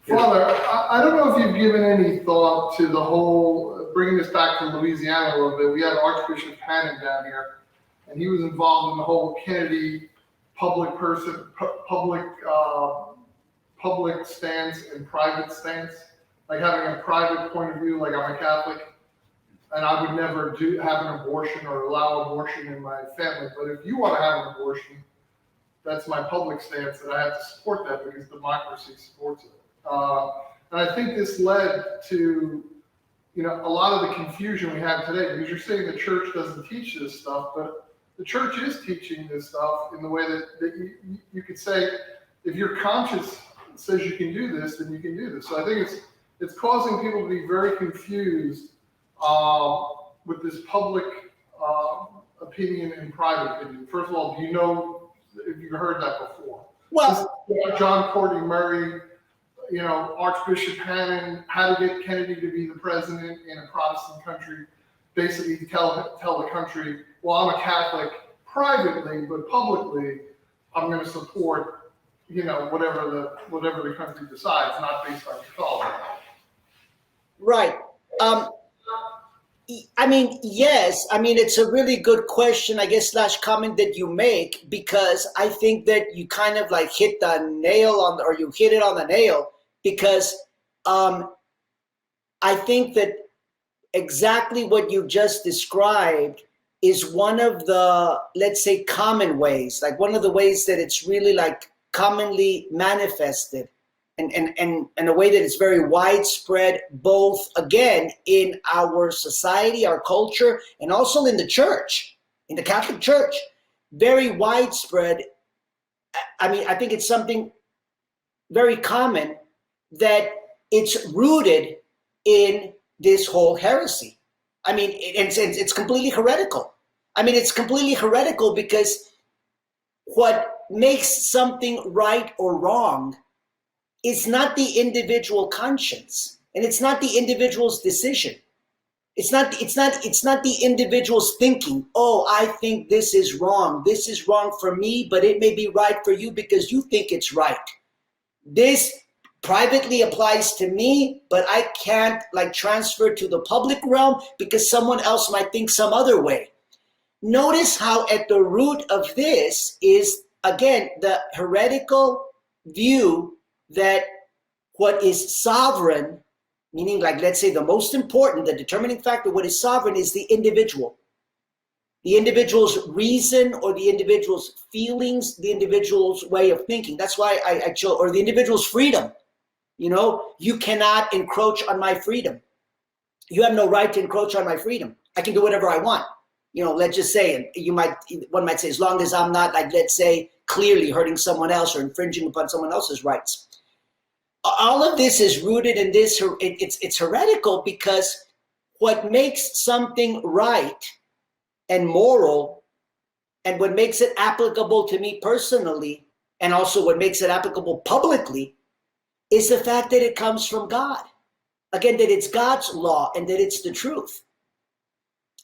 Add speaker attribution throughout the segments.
Speaker 1: Father, I don't know if you've given any thought to the whole, bringing this back to Louisiana a little bit. We had Archbishop Hannon down here, and he was involved in the whole Kennedy public stance and private stance, like having a private point of view, like I'm a Catholic, and I would never have an abortion or allow abortion in my family. But if you want to have an abortion, that's my public stance, that I have to support that because democracy supports it. And I think this led to, a lot of the confusion we have today, because you're saying the church doesn't teach this stuff, but the church is teaching this stuff in the way that you could say, if your conscience says you can do this, then you can do this. So I think it's causing people to be very confused with this public opinion and private opinion. First of all, do you know if you've heard that before?
Speaker 2: Well,
Speaker 1: John Courtney Murray, Archbishop Hannon, how to get Kennedy to be the president in a Protestant country, basically tell the country, well, I'm a Catholic privately, but publicly, I'm going to support, whatever the country decides, not based on Catholicism.
Speaker 2: Right. Yes. It's a really good question, I guess, / comment that you make, because I think that you kind of like hit the nail or you hit it on the nail, because I think that exactly what you just described is one of the, let's say, common ways, like one of the ways that it's really like commonly manifested and a way that is very widespread, both, again, in our society, our culture, and also in the church, in the Catholic Church. Very widespread. I think it's something very common that it's rooted in this whole heresy. It's completely heretical. It's completely heretical because what makes something right or wrong is not the individual conscience, and it's not the individual's decision. It's not the individual's thinking, oh, I think this is wrong. This is wrong for me, but it may be right for you because you think it's right. This privately applies to me, but I can't transfer to the public realm because someone else might think some other way. Notice how at the root of this is, again, the heretical view that what is sovereign, meaning let's say the most important, the determining factor, what is sovereign is the individual. The individual's reason or the individual's feelings, the individual's way of thinking. That's why I chose, or the individual's freedom. You cannot encroach on my freedom. You have no right to encroach on my freedom. I can do whatever I want. Let's just say, one might say, as long as I'm not, let's say, clearly hurting someone else or infringing upon someone else's rights. All of this is rooted in this, it's heretical, because what makes something right and moral, and what makes it applicable to me personally, and also what makes it applicable publicly, is the fact that it comes from God. Again, that it's God's law and that it's the truth.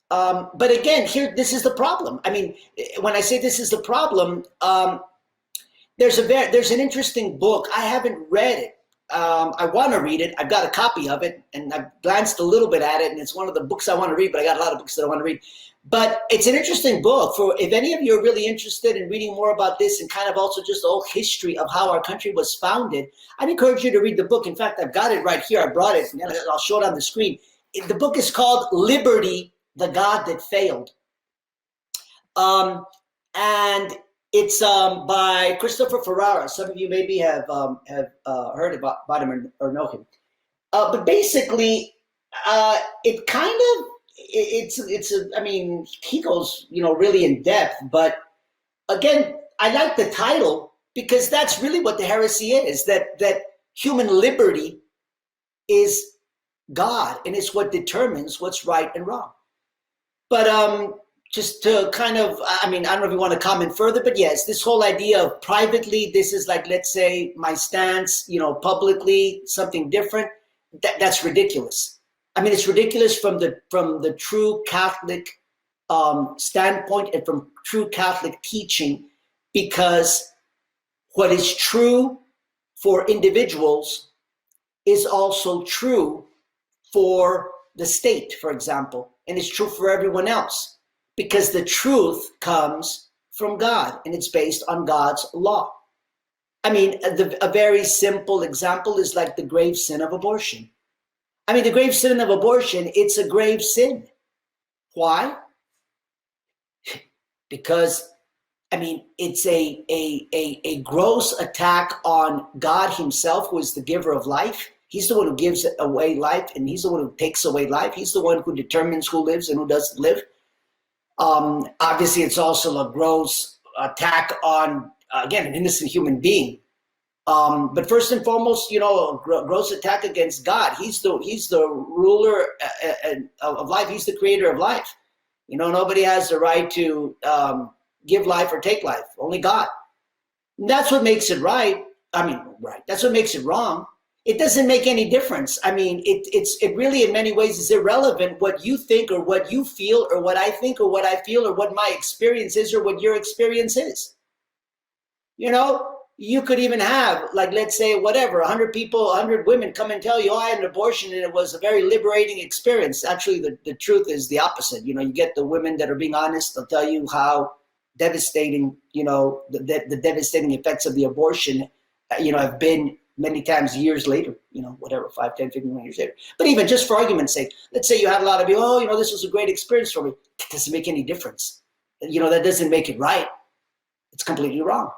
Speaker 2: But again, here, this is the problem. When I say this is the problem, there's an interesting book. I haven't read it. I want to read it. I've got a copy of it, and I've glanced a little bit at it, and it's one of the books I want to read, but I got a lot of books that I want to read. But it's an interesting book for if any of you are really interested in reading more about this and kind of also just the whole history of how our country was founded. I'd encourage you to read the book. In fact, I've got it right here. I brought it, and I'll show it on the screen. The book is called Liberty, the God That Failed. And it's by Christopher Ferrara. Some of you maybe have heard about him or know him. But basically, it kind of, he goes, really in depth. But again, I like the title because that's really what the heresy is, that human liberty is God, and it's what determines what's right and wrong. But just to kind of, I don't know if you want to comment further, but yes, this whole idea of privately, this is let's say my stance, publicly, something different, that's ridiculous. It's ridiculous from the true Catholic standpoint and from true Catholic teaching, because what is true for individuals is also true for the state, for example, and it's true for everyone else, because the truth comes from God and it's based on God's law. I mean, a very simple example is like the grave sin of abortion. I mean, the grave sin of abortion, it's a grave sin. Why? Because, I mean, it's a gross attack on God himself, who is the giver of life. He's the one who gives away life, and he's the one who takes away life. He's the one who determines who lives and who doesn't live. Obviously, it's also a gross attack on, again, an innocent human being. But first and foremost, you know, a gross attack against God. He's the ruler of life. He's the creator of life. You know, nobody has the right to give life or take life. Only God. And that's what makes it right. I mean, right. That's what makes it wrong. It doesn't make any difference. I mean, it really in many ways is irrelevant what you think or what you feel or what I think or what I feel or what my experience is or what your experience is. You know, you could even have, like, let's say, whatever, 100 people, 100 women come and tell you, oh, I had an abortion and it was a very liberating experience. Actually, the truth is the opposite. You know, you get the women that are being honest. They'll tell you how devastating, you know, the devastating effects of the abortion, you know, have been many times years later, you know, whatever, 5, 10, 15 years later. But even just for argument's sake, let's say you had a lot of people, oh, you know, this was a great experience for me. It doesn't make any difference. You know, that doesn't make it right. It's completely wrong.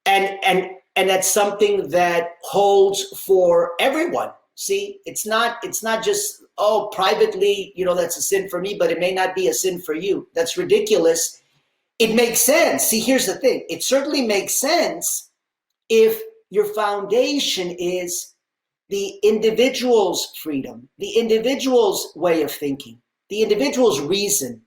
Speaker 2: And that's something that holds for everyone. See, it's not just, oh, privately, you know, that's a sin for me, but it may not be a sin for you. That's ridiculous. It makes sense. See, here's the thing. It certainly makes sense if your foundation is the individual's freedom, the individual's way of thinking, the individual's reason,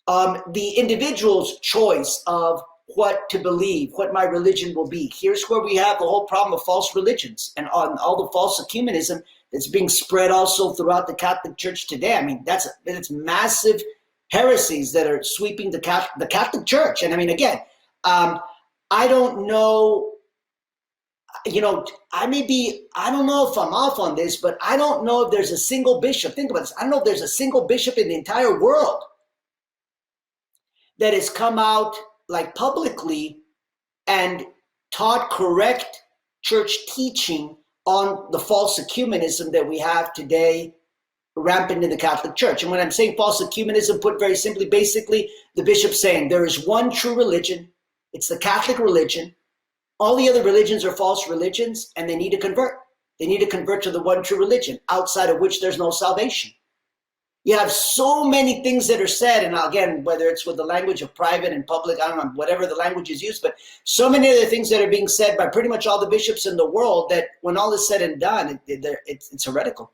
Speaker 2: the individual's choice of what to believe, what my religion will be. Here's where we have the whole problem of false religions and on all the false ecumenism that's being spread also throughout the Catholic Church today. I mean, that's massive heresies that are sweeping the Catholic Church. And I mean, again, I don't know, you know, I don't know if I'm off on this, but I don't know if there's a single bishop. Think about this. I don't know if there's a single bishop in the entire world that has come out like publicly and taught correct church teaching on the false ecumenism that we have today rampant in the Catholic Church. And when I'm saying false ecumenism, put very simply, basically the bishop's saying there is one true religion. It's the Catholic religion. All the other religions are false religions, and they need to convert. They need to convert to the one true religion, outside of which there's no salvation. You have so many things that are said, and again, whether it's with the language of private and public, I don't know, whatever the language is used, but so many other things that are being said by pretty much all the bishops in the world that when all is said and done, it's heretical.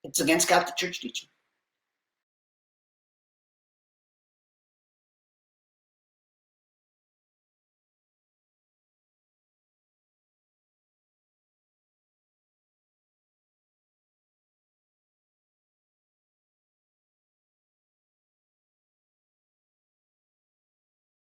Speaker 2: It's against Catholic Church teaching.